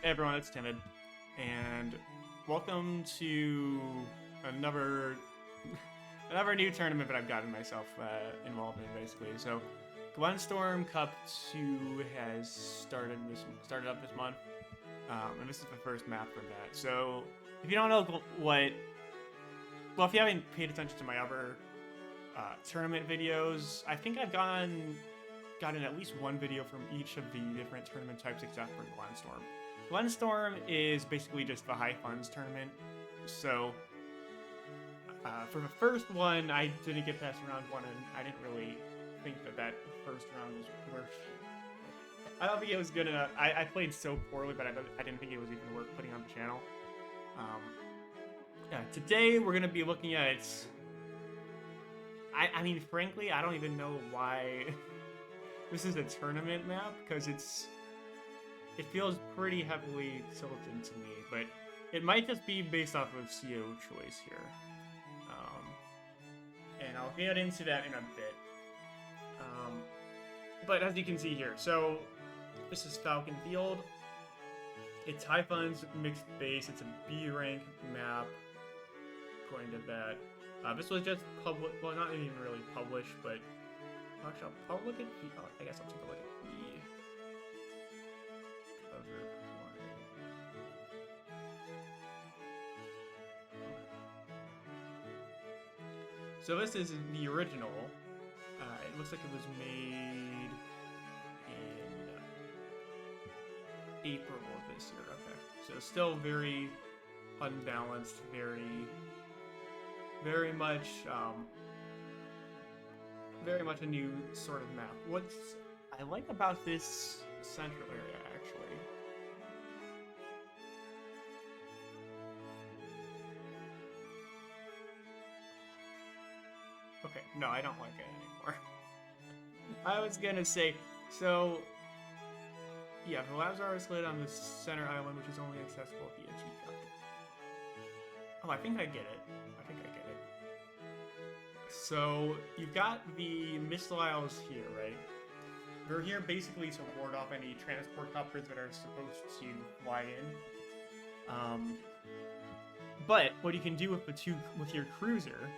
Hey everyone, it's Timid, and welcome to another another new tournament that I've gotten myself involved in, basically. So, Glenstorm Cup 2 has started up this month, and this is the first map for that. So, if you don't know if you haven't paid attention to my other tournament videos, I think I've gotten at least one video from each of the different tournament types except for Glenstorm. Glenstorm is basically just the high funds tournament. So, for the first one, I didn't get past round 1, and I didn't really think that first round was worth. I don't think it was good enough. I played so poorly, but I didn't think it was even worth putting on the channel. Yeah, today we're gonna be looking at. I mean, frankly, I don't even know why this is a tournament map, because it feels pretty heavily tilted to me, but it might just be based off of CO choice here. And I'll get into that in a bit. But as you can see here, so this is Falcon Field. It's high funds, mixed base. It's a B rank map, according to that. This was just published, well, not even really published, but actually, I'll look at the, I guess I'll take a look at the cover. So this is the original. It looks like it was made in April of this year. Okay, so still very unbalanced, very much a new sort of map. What I like about this central area, actually, okay, no, I don't like it anymore. I was gonna say, so, yeah, the labs are isolated on the center island, which is only accessible via G-Cup. Oh, I think I get it. So, you've got the missile isles here, right? They're here basically to ward off any transport copters that are supposed to fly in. But what you can do with your cruiser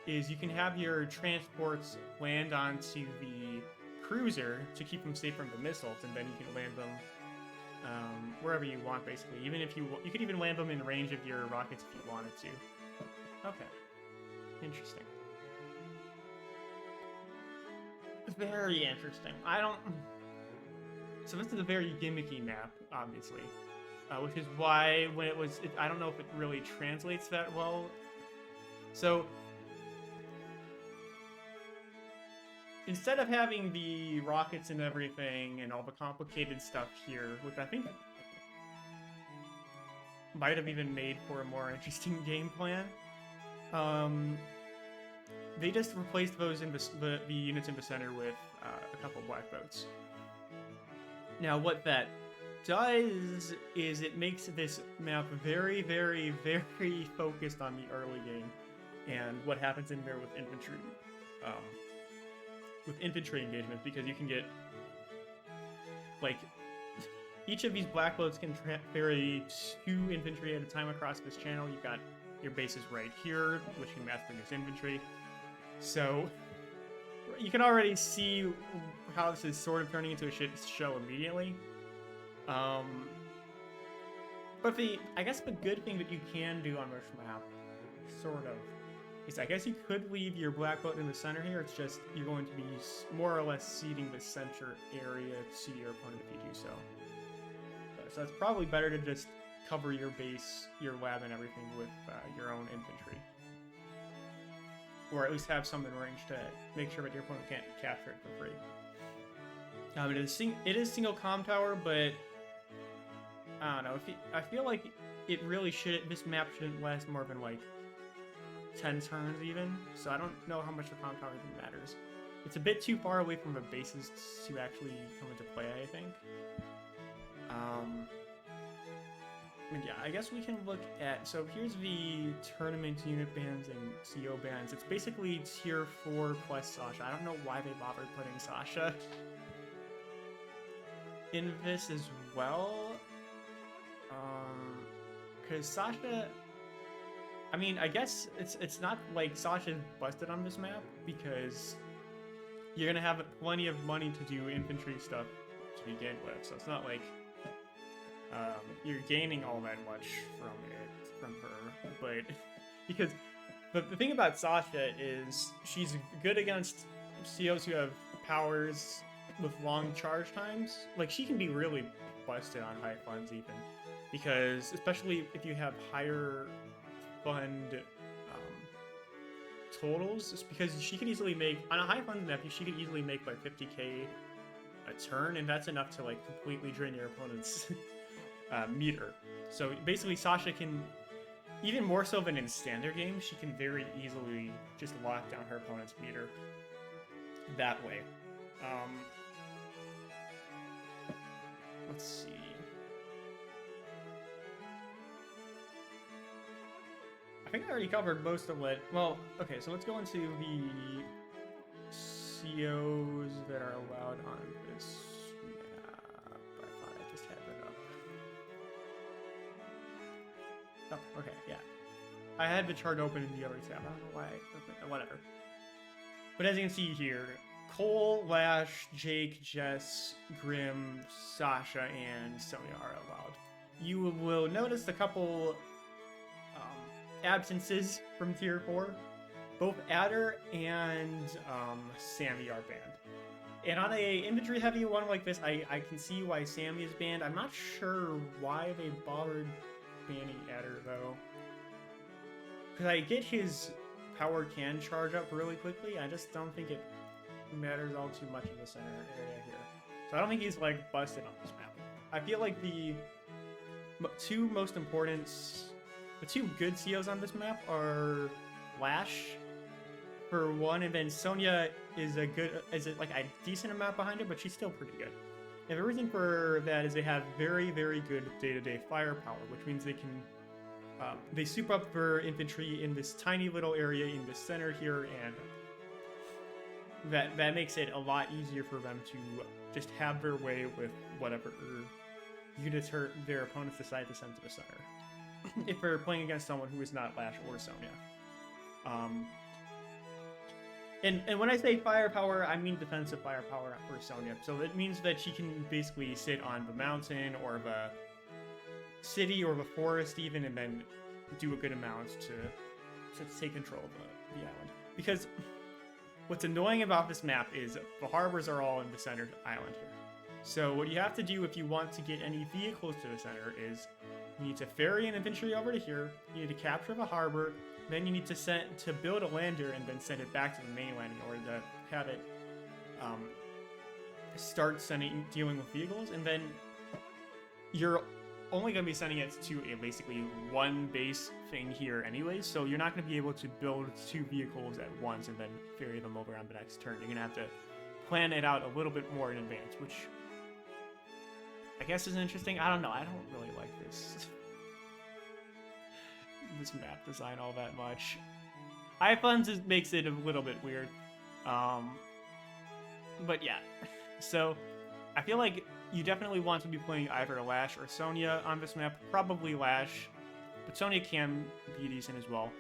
is you can have your transports land onto the cruiser to keep them safe from the missiles, and then you can land them wherever you want, basically. Even if you could even land them in range of your rockets if you wanted to. Okay, interesting. Very interesting. So this is a very gimmicky map, obviously, which is why when I don't know if it really translates that well. So instead of having the rockets and everything and all the complicated stuff here, which I think might have even made for a more interesting game plan, they just replaced those in the units in the center with a couple black boats. Now, what that does is it makes this map very, very, very focused on the early game and what happens in there with infantry. With infantry engagements, because you can get, like, each of these black boats can ferry 2 infantry at a time across this channel. You've got your bases right here, which can mass produce infantry. So you can already see how this is sort of turning into a shit show immediately. But I guess the good thing that you can do on this map, sort of, is I guess you could leave your black boat in the center here. It's just you're going to be more or less ceding the center area to your opponent if you do so. So it's probably better to just cover your base, your lab, and everything with your own infantry. Or at least have some in range to make sure that your opponent can't capture it for free. It is single comm tower, but I don't know. I feel like it really should. This map shouldn't last more than like 10 turns even. So I don't know how much the comm tower even matters. It's a bit too far away from the bases to actually come into play, I think. And yeah, I guess we can look at, so here's the tournament unit bans and CO bans. It's basically tier 4 plus Sasha. I don't know why they bothered putting Sasha in this as well. Because Sasha, I mean, I guess it's not like Sasha's busted on this map because you're gonna have plenty of money to do infantry stuff to begin with, so it's not like you're gaining all that much from her. But because the thing about Sasha is she's good against COs who have powers with long charge times. Like, she can be really busted on high funds even, because especially if you have higher fund totals, just because she could easily make, on a high fund map, she could easily make like 50k a turn, and that's enough to like completely drain your opponent's meter. So basically Sasha can, even more so than in standard games, she can very easily just lock down her opponent's meter that way. Let's see. I think I already covered most of what... Well, okay, so let's go into the COs that are allowed on this map. I thought I just had that up. Oh, okay, yeah. I had the chart open in the other tab. I don't know why I opened it. Whatever. But as you can see here, Cole, Lash, Jake, Jess, Grim, Sasha, and Sonya are allowed. You will notice a couple absences from Tier 4. Both Adder and Sammy are banned. And on a infantry heavy one like this, I can see why Sammy is banned. I'm not sure why they bothered banning Adder though. Because I get his power can charge up really quickly. I just don't think it matters all too much in the center area here. So I don't think he's like busted on this map. I feel like the two most important, the two good COs on this map are Lash for one, and then Sonya is a decent amount behind her, but she's still pretty good. And the reason for that is they have very, very good day-to-day firepower, which means they can they soup up their infantry in this tiny little area in the center here, and that makes it a lot easier for them to just have their way with whatever units their opponents decide to send to the center. If they're playing against someone who is not Lash or Sonya. And when I say firepower, I mean defensive firepower for Sonya. So it means that she can basically sit on the mountain or the city or the forest even, and then do a good amount to take control of the island. Because what's annoying about this map is the harbors are all in the center island here. So what you have to do if you want to get any vehicles to the center is you need to ferry an infantry over to here, you need to capture the harbor, then you need to build a lander and then send it back to the mainland in order to have it start dealing with vehicles, and then you're only going to be sending it to a basically one base thing here anyways, so you're not going to be able to build two vehicles at once and then ferry them over on the next turn. You're going to have to plan it out a little bit more in advance, which I guess is interesting. I don't know. I don't really like this map design all that much. High funds makes it a little bit weird. But yeah. So I feel like you definitely want to be playing either Lash or Sonya on this map. Probably Lash, but Sonya can be decent as well.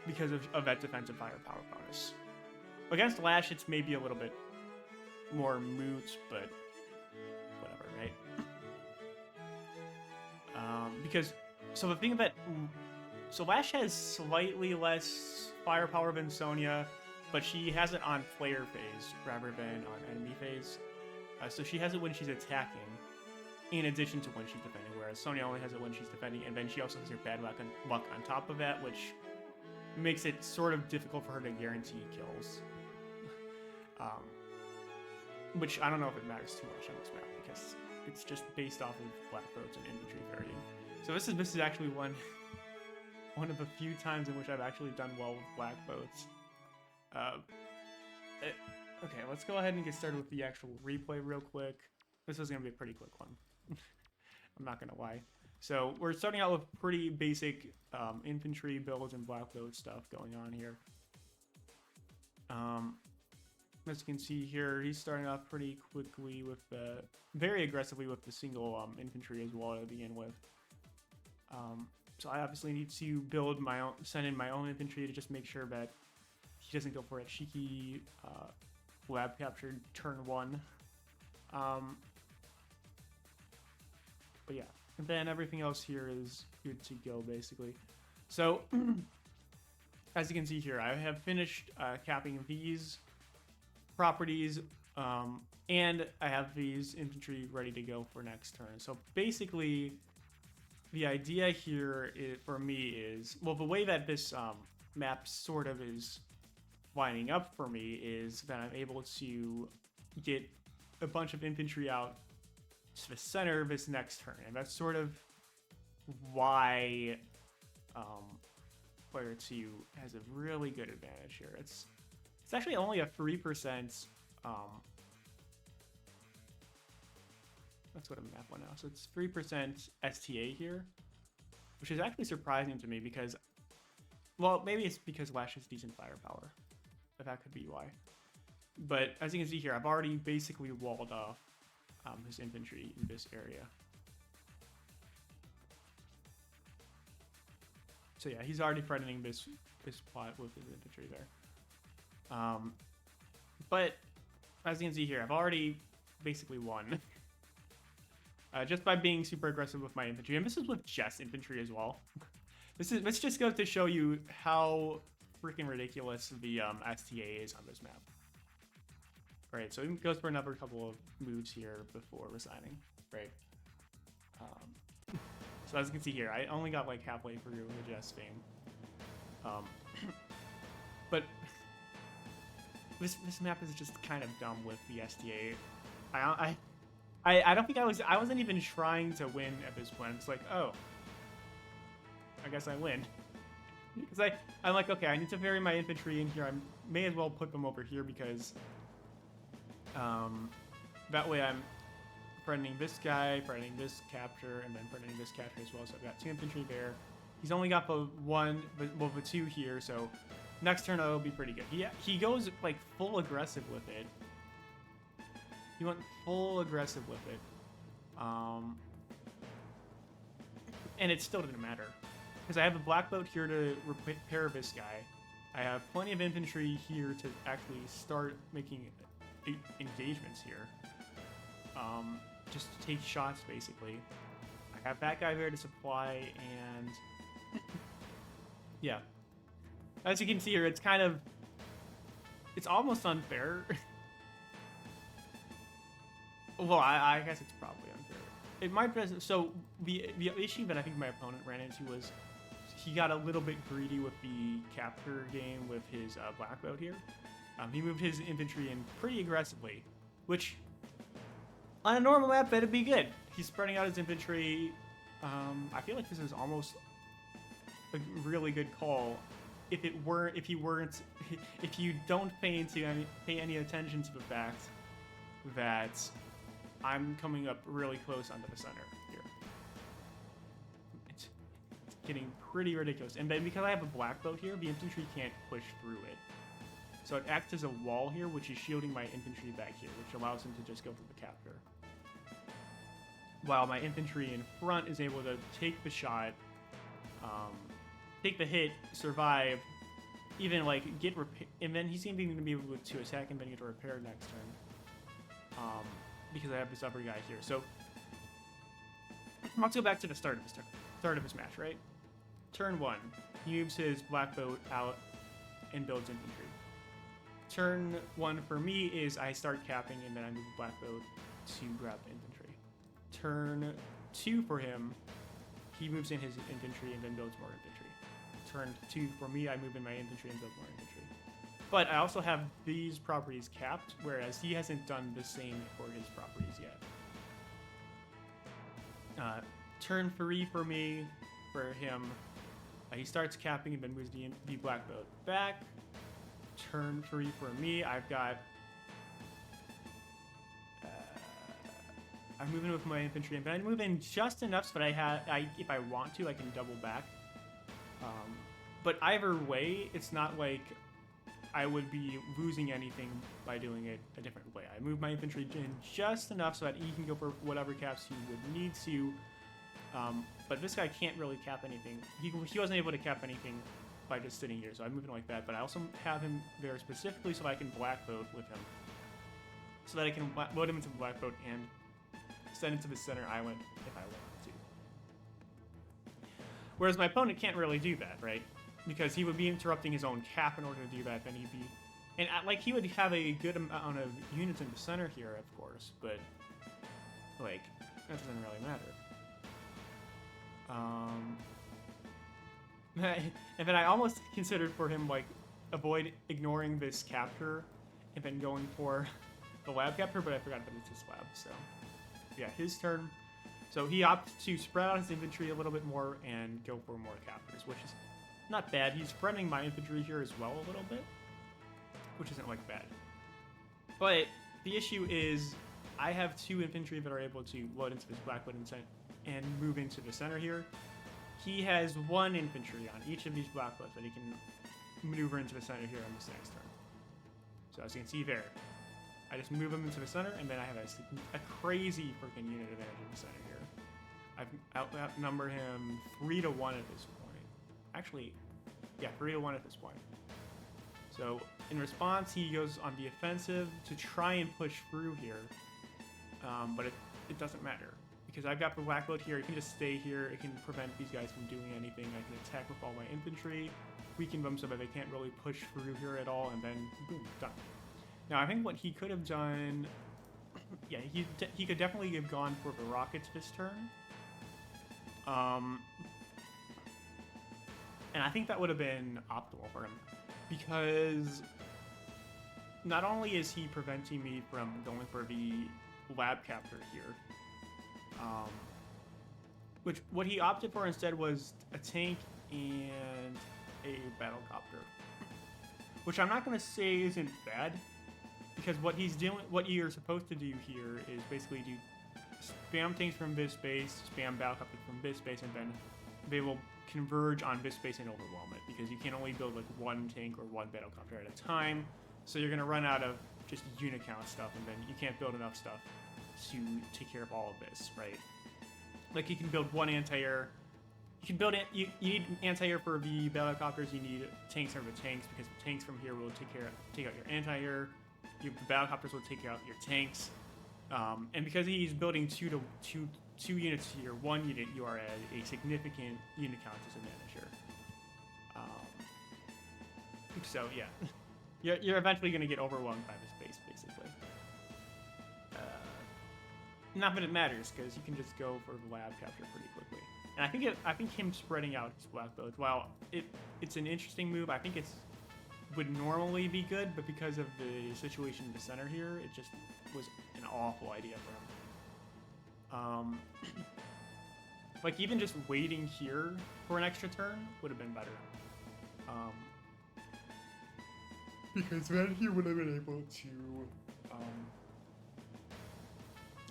Because of that defensive firepower bonus. Against Lash, it's maybe a little bit more moot, but whatever, right? So Lash has slightly less firepower than Sonya, but she has it on player phase rather than on enemy phase. So she has it when she's attacking, in addition to when she's defending, whereas Sonya only has it when she's defending, and then she also has her bad luck on top of that, which makes it sort of difficult for her to guarantee kills. Which I don't know if it matters too much on this map, because it's just based off of black boats and infantry varying. So this is actually one of the few times in which I've actually done well with black boats. Okay, let's go ahead and get started with the actual replay real quick. This is going to be a pretty quick one. I'm not going to lie. So we're starting out with pretty basic infantry builds and black boat stuff going on here. As you can see here, he's starting off pretty quickly with the, very aggressively with the single infantry as well to begin with. So I obviously need to build my own, send in my own infantry to just make sure that he doesn't go for a cheeky lab capture turn 1. But yeah, and then everything else here is good to go basically. So as you can see here, I have finished capping these properties, and I have these infantry ready to go for next turn. So basically, the idea here for me is, well, the way that this map sort of is lining up for me is that I'm able to get a bunch of infantry out to the center of this next turn, and that's sort of why player 2 has a really good advantage here. It's actually only a 3%. That's what a map one now. So it's 3% STA here, which is actually surprising to me because, well, maybe it's because Lash has decent firepower, but that could be why. But as you can see here, I've already basically walled off his infantry in this area. So yeah, he's already threatening this plot with his infantry there. But as you can see here, I've already basically won. Just by being super aggressive with my infantry. And this is with Jess infantry as well. This just goes to show you how freaking ridiculous the STA is on this map. Right, so he goes for another couple of moves here before resigning. Right. So as you can see here, I only got like halfway through the Jess thing. But this map is just kind of dumb with the STA. I don't think I wasn't even trying to win at this point. It's like, oh, I guess I win. Because I'm like, okay, I need to vary my infantry in here. I may as well put them over here because that way I'm threatening this guy, threatening this capture, and then threatening this capture as well. So I've got 2 infantry there. He's only got the 2 here, so next turn it'll be pretty good. He goes like full aggressive with it. He went full aggressive with it. And it still didn't matter. Because I have a black boat here to repair this guy. I have plenty of infantry here to actually start making engagements here. Just to take shots, basically. I have that guy there to supply, and yeah. As you can see here, it's almost unfair. Well, I guess it's probably unfair. It might be, so the issue that I think my opponent ran into was he got a little bit greedy with the capture game with his black boat here. He moved his infantry in pretty aggressively, which on a normal map that'd be good. He's spreading out his infantry. I feel like this is almost a really good call. If you don't pay any attention to the fact that I'm coming up really close onto the center here. It's getting pretty ridiculous. And then because I have a black boat here, the infantry can't push through it. So it acts as a wall here, which is shielding my infantry back here, which allows him to just go for the capture. While my infantry in front is able to take the shot, take the hit, survive, even like get repair, and then he's even going to be able to attack and then get a repair next turn. Because I have this other guy here. So let's go back to the start of this match, right? Turn 1, he moves his black boat out and builds infantry. Turn 1 for me is I start capping and then I move the black boat to grab infantry. Turn 2 for him, he moves in his infantry and then builds more infantry. Turn 2 for me, I move in my infantry and build more infantry. But I also have these properties capped, whereas he hasn't done the same for his properties yet. Turn 3 for me, for him, he starts capping and then moves the black boat back. Turn 3 for me, I've got... I'm moving with my infantry, and then I move in just enough so that if I want to, I can double back. But either way, it's not like I would be losing anything by doing it a different way. I moved my infantry in just enough so that he can go for whatever caps he would need to. But this guy can't really cap anything. He wasn't able to cap anything by just sitting here, so I moved him like that. But I also have him there specifically so I can black vote with him. So that I can load him into black vote and send it to the center island if I want to. Whereas my opponent can't really do that, right? Because he would be interrupting his own cap in order to do that, then he'd be... And, like, he would have a good amount of units in the center here, of course, but, like, that doesn't really matter. And then I almost considered for him, like, ignoring this capture and then going for the lab capture, but I forgot that it's his lab, so... Yeah, his turn. So he opted to spread out his infantry a little bit more and go for more captures, which is not bad. He's spreading my infantry here as well a little bit, which isn't, like, bad. But the issue is I have 2 infantry that are able to load into this blackwood and move into the center here. He has 1 infantry on each of these blackwoods that he can maneuver into the center here on this next turn. So as you can see there, I just move him into the center, and then I have a crazy freaking unit advantage in the center here. I've outnumbered him 3-1 at this point. Actually, yeah, 3-1 at this point. So in response, he goes on the offensive to try and push through here, but it doesn't matter because I've got the blackwood here. It can just stay here. It can prevent these guys from doing anything. I can attack with all my infantry, weaken them so that they can't really push through here at all, and then boom, done. Now, I think what he could have done... Yeah, he could definitely have gone for the rockets this turn. And I think that would have been optimal for him. Because not only is he preventing me from going for the lab capture here, which what he opted for instead was a tank and a battlecopter. Which I'm not going to say isn't bad. Because what you're supposed to do here is basically do spam things from this base, spam battlecopter from this base, and then they will converge on this base and overwhelm it. Because you can only build like 1 tank or 1 battlecopter at a time, so you're gonna run out of just unit count stuff, and then you can't build enough stuff to take care of all of this, right? Like you can build 1 anti-air. You can build it. You need anti-air for the battlecopters. You need tanks for the tanks because the tanks from here will take out your anti-air. The battlecopters will take out your tanks, and because he's building two units here, 1 unit, you are at a significant unit count disadvantage here. So yeah, you're eventually going to get overwhelmed by this base, basically. Not that it matters because you can just go for the lab capture pretty quickly. And I think him spreading out his black boats, while it's an interesting move, I think it's would normally be good, but because of the situation in the center here, it just was an awful idea for him. Like even just waiting here for an extra turn would have been better. Because then he would have been able to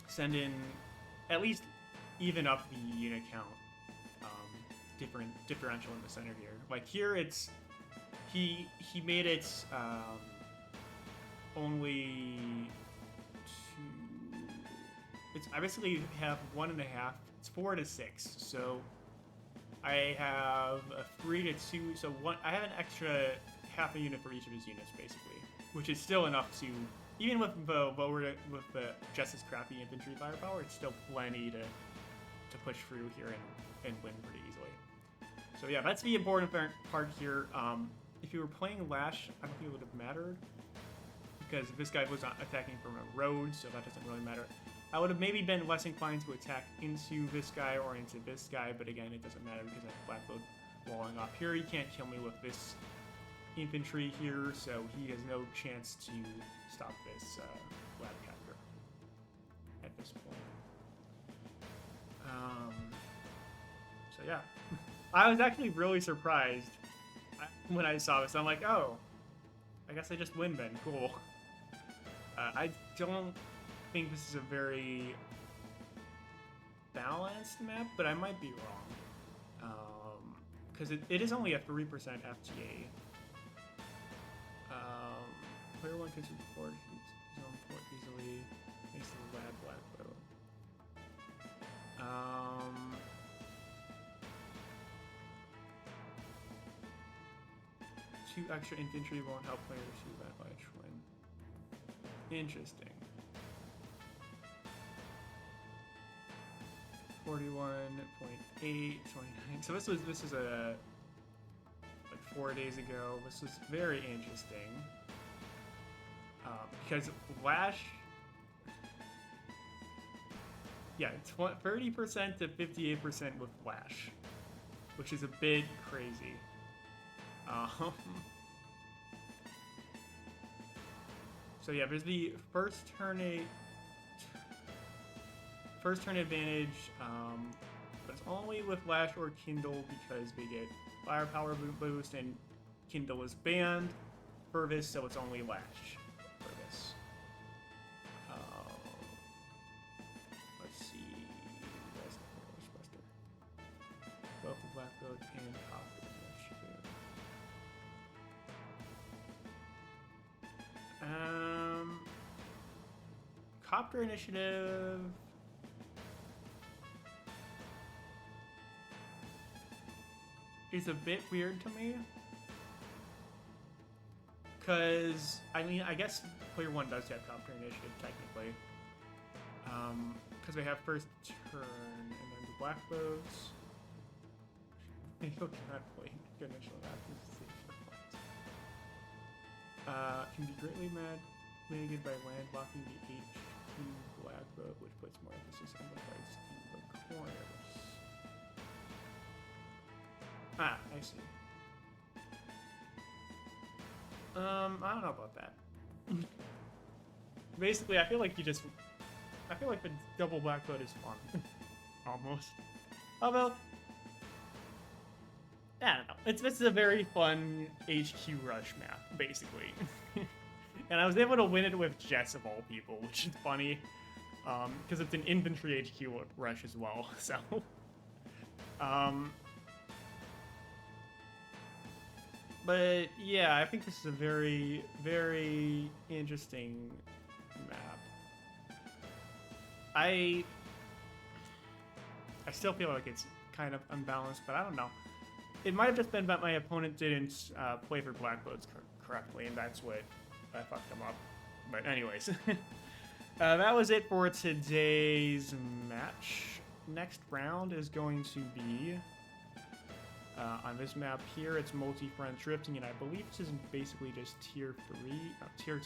send in, at least even up the unit count differential in the center here. Like here it's, he made it only 2. I basically have 1.5. It's 4 to 6. So I have a 3 to 2. So I have an extra half a unit for each of his units basically, which is still enough to, even with the Jess's crappy infantry firepower, it's still plenty to push through here and win pretty easily. So yeah, that's the important part here. If you were playing Lash, I don't think it would have mattered, because this guy was attacking from a road, so that doesn't really matter. I would have maybe been less inclined to attack into this guy or into this guy, but again, it doesn't matter because I have Blackload walling off here. He can't kill me with this infantry here, so he has no chance to stop this lab capture at this point. So yeah, I was actually really surprised when I saw this. I'm like, oh, I guess I just win then. Cool. I don't think this is a very balanced map, but I might be wrong. Because it is only a 3% FTA. Player 1 can support his own port easily. Makes the lad black bow. Two extra infantry won't help players shoot that by twin. Interesting. 41.8, 29. So this is a like 4 days ago. This was very interesting because Lash, yeah, 30% to 58% with Lash, which is a bit crazy. So yeah, there's the first turn advantage, but it's only with Lash or Kindle because they get firepower boost, and Kindle is banned for this, so it's only Lash for this. Let's see. That's Buster. Both the Black Road and Copter. Copter initiative. Is a bit weird to me. Because, I mean, I guess player 1 does have Copter initiative, technically. Because they have first turn, and then the Black Bows. They cannot play initial after can be greatly mitigated by land blocking the H2 Black Bow, which puts more emphasis on the fights in the corners. Ah, I see. I don't know about that. Basically, I feel like the double Black Bow is fun. Almost. Although, I don't know. This is a very fun HQ rush map, basically. And I was able to win it with Jess of all people, which is funny. Because it's an infantry HQ rush as well, so... But yeah, I think this is a very, very interesting map. I still feel like it's kind of unbalanced, but I don't know. It might have just been that my opponent didn't play for Black Bows correctly, and that's what I fucked them up. But anyways, that was it for today's match. Next round is going to be... on this map here, it's multi-front drifting, and I believe this is basically just tier 2.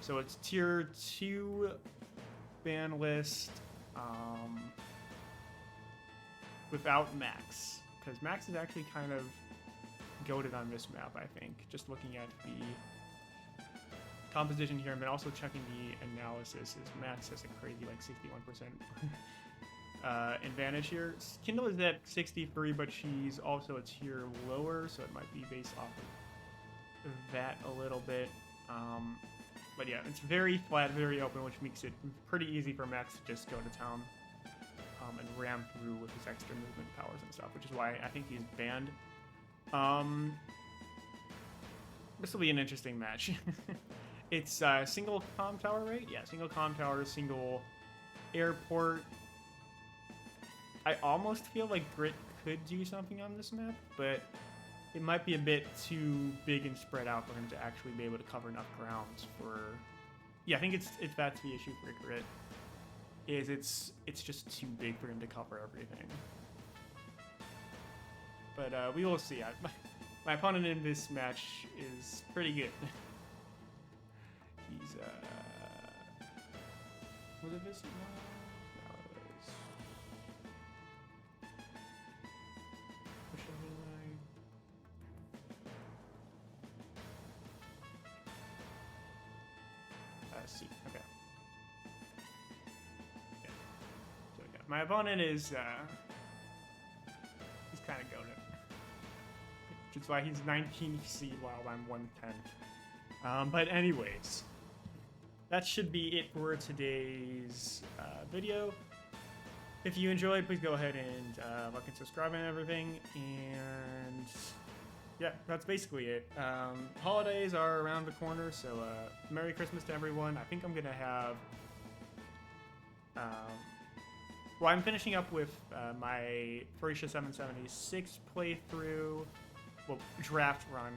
So it's tier 2 ban list without Max, because Max is actually kind of goated on this map, I think. Just looking at the composition here, and then also checking the analysis, is Max has a crazy like 61% advantage here. Kindle is at 63, but she's also a tier lower, so it might be based off of that a little bit. But yeah, it's very flat, very open, which makes it pretty easy for Max to just go to town and ram through with his extra movement powers and stuff, which is why I think he's banned. This will be an interesting match. It's single comm tower, right? Yeah, single comm tower, single airport. I almost feel like Grit could do something on this map, but it might be a bit too big and spread out for him to actually be able to cover enough grounds for... Yeah, I think that's the issue for Grit, is it's just too big for him to cover everything. But we will see. My opponent in this match is pretty good. He's was it this one? C. Okay. Yeah. So we go. My opponent is he's kind of goated, which is why he's 19 C while I'm 110. But anyways, that should be it for today's video. If you enjoyed, please go ahead and like and subscribe and everything. And yeah, that's basically it. Holidays are around the corner, so Merry Christmas to everyone. I think I'm gonna have. Well, I'm finishing up with my Faurecia 776 playthrough, well, draft run.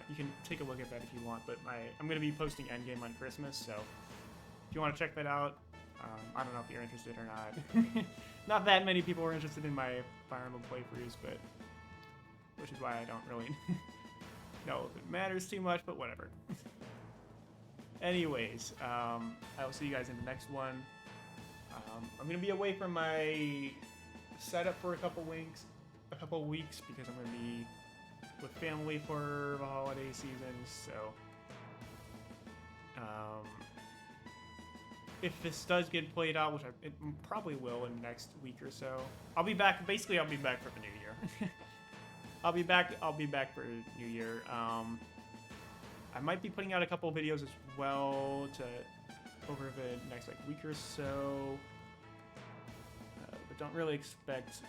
You can take a look at that if you want, but I'm gonna be posting Endgame on Christmas, so if you want to check that out, I don't know if you're interested or not. Not that many people are interested in my Fire Emblem playthroughs, but which is why I don't really know if it matters too much, but whatever. Anyways, I will see you guys in the next one. I'm gonna be away from my setup for a couple weeks because I'm gonna be with family for the holiday season. So, if this does get played out, which it probably will in the next week or so, I'll be back. Basically, I'll be back for the new year. I'll be back for New Year. I might be putting out a couple of videos as well over the next week or so, but don't really expect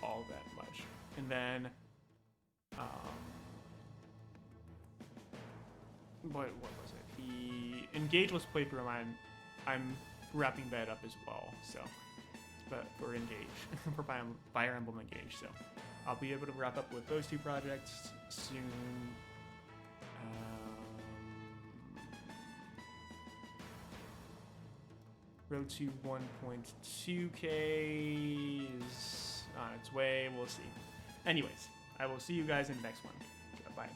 all that much. And then, what was it? The Engageless playthrough I'm wrapping that up as well. So, but for Engage, for Fire Emblem Engage. So, I'll be able to wrap up with those two projects soon. Road to 1.2K is on its way. We'll see. Anyways, I will see you guys in the next one. Bye.